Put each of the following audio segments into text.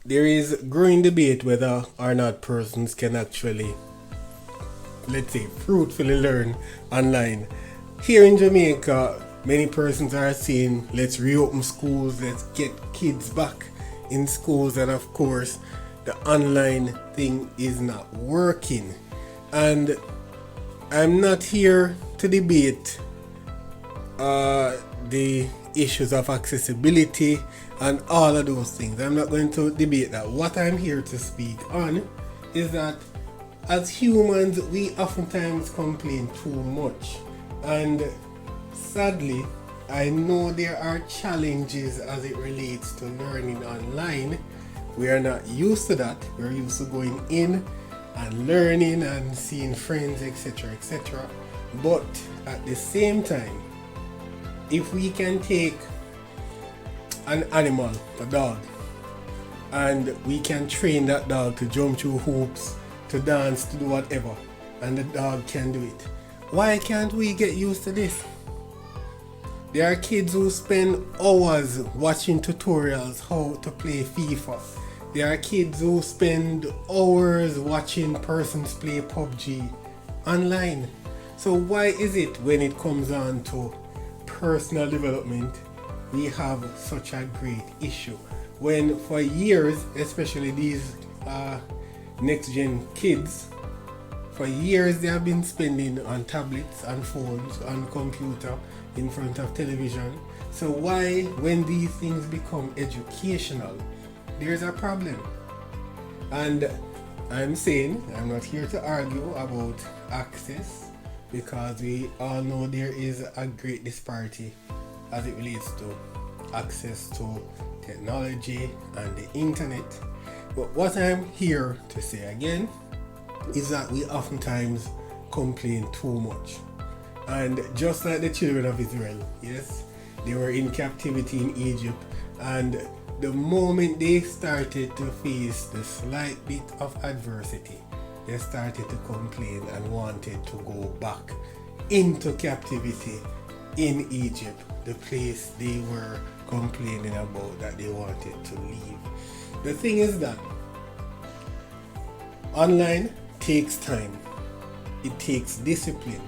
There is growing debate whether or not persons can actually, let's say, fruitfully learn online. Here in Jamaica, many persons are saying, let's reopen schools, let's get kids back in schools, and of course, the online thing is not working. And I'm not here to debate the issues of accessibility and all of those things. I'm not going to debate that. What I'm here to speak on is that as humans, we oftentimes complain too much. And sadly, I know there are challenges as it relates to learning online. We are not used to that. We're used to going in and learning and seeing friends, etc., etc. But at the same time, if we can take an animal, a dog, and we can train that dog to jump through hoops, to dance, to do whatever, and the dog can do it, why can't we get used to this? There are kids who spend hours watching tutorials how to play FIFA. There are kids who spend hours watching persons play PUBG online. So why is it when it comes on to personal development, we have such a great issue? When for years, especially these next gen kids, for years they have been spending on tablets and phones, on computer, in front of television. So why, when these things become educational, there's a problem? And I'm saying, I'm not here to argue about access, because we all know there is a great disparity as it relates to access to technology and the internet. But what I'm here to say again is that we oftentimes complain too much. And just like the children of Israel, yes, they were in captivity in Egypt, and the moment they started to face the slight bit of adversity, they started to complain and wanted to go back into captivity in Egypt, the place they were complaining about that they wanted to leave. The thing is that online takes time, it takes discipline,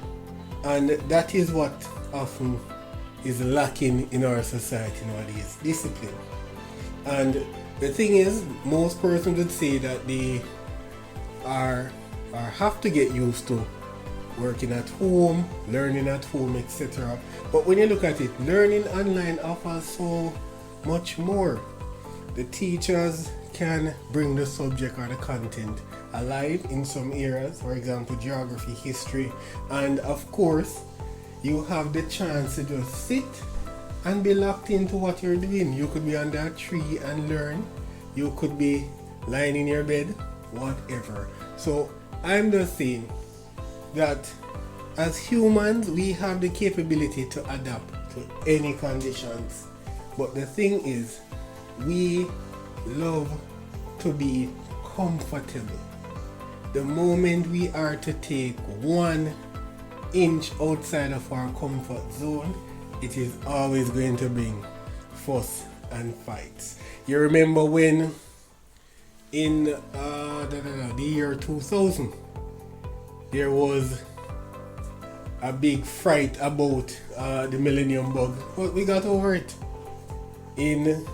and that is what often is lacking in our society nowadays, discipline. And the thing is, most persons would say that they are or have to get used to working at home, learning at home, etc. But when you look at it, learning online offers so much more. The teachers can bring the subject or the content alive in some areas, for example, geography, history, and of course, you have the chance to just sit and be locked into what you're doing. You could be under a tree and learn. You could be lying in your bed, whatever. So I'm just saying that as humans, we have the capability to adapt to any conditions. But the thing is, we love to be comfortable. The moment we are to take 1 inch outside of our comfort zone, it is always going to bring fuss and fights. You remember when in the year 2000 there was a big fright about the millennium bug, but we got over it. In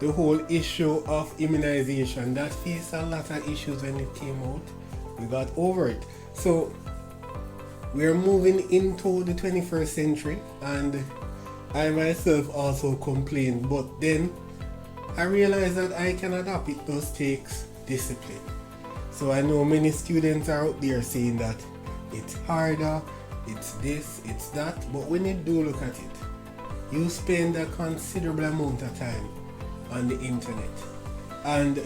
the whole issue of immunization that faced a lot of issues when it came out, we got over it. So we're moving into the 21st century, and I myself also complain, but then I realize that I can adapt. It just takes discipline. So I know many students are out there saying that it's harder, it's this, it's that, but when you do look at it, you spend a considerable amount of time on the internet, and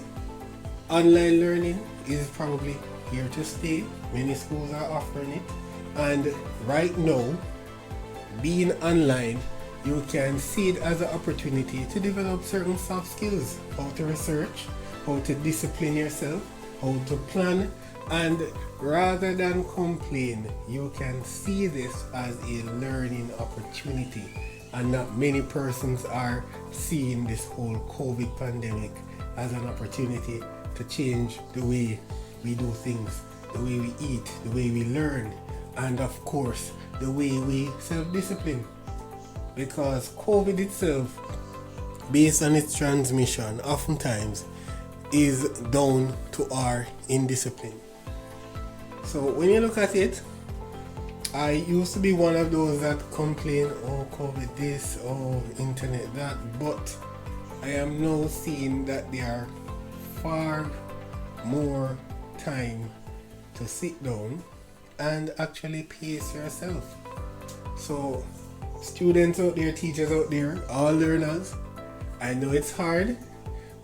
online learning is probably here to stay. Many schools are offering it, and right now, being online, you can see it as an opportunity to develop certain soft skills: how to research, how to discipline yourself, how to plan, and rather than complain, you can see this as a learning opportunity. And not many persons are seeing this whole COVID pandemic as an opportunity to change the way we do things, the way we eat, the way we learn, and of course the way we self-discipline. Because COVID itself, based on its transmission, oftentimes is down to our indiscipline. So when you look at it, I used to be one of those that complain, oh COVID this, oh internet that, but I am now seeing that there are far more time to sit down and actually pace yourself. So students out there, teachers out there, all learners, I know it's hard,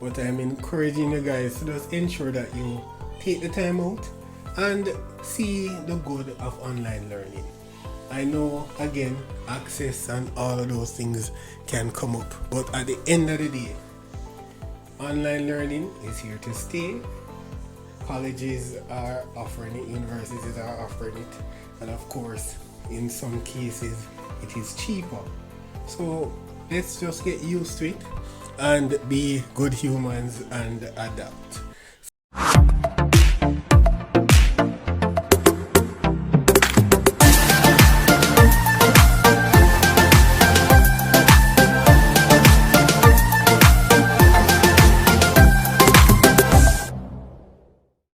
but I'm encouraging you guys to just ensure that you take the time out and see the good of online learning. I know, again, access and all of those things can come up, but at the end of the day, online learning is here to stay. Colleges are offering it, universities are offering it, and of course, in some cases, it is cheaper. So let's just get used to it and be good humans and adapt.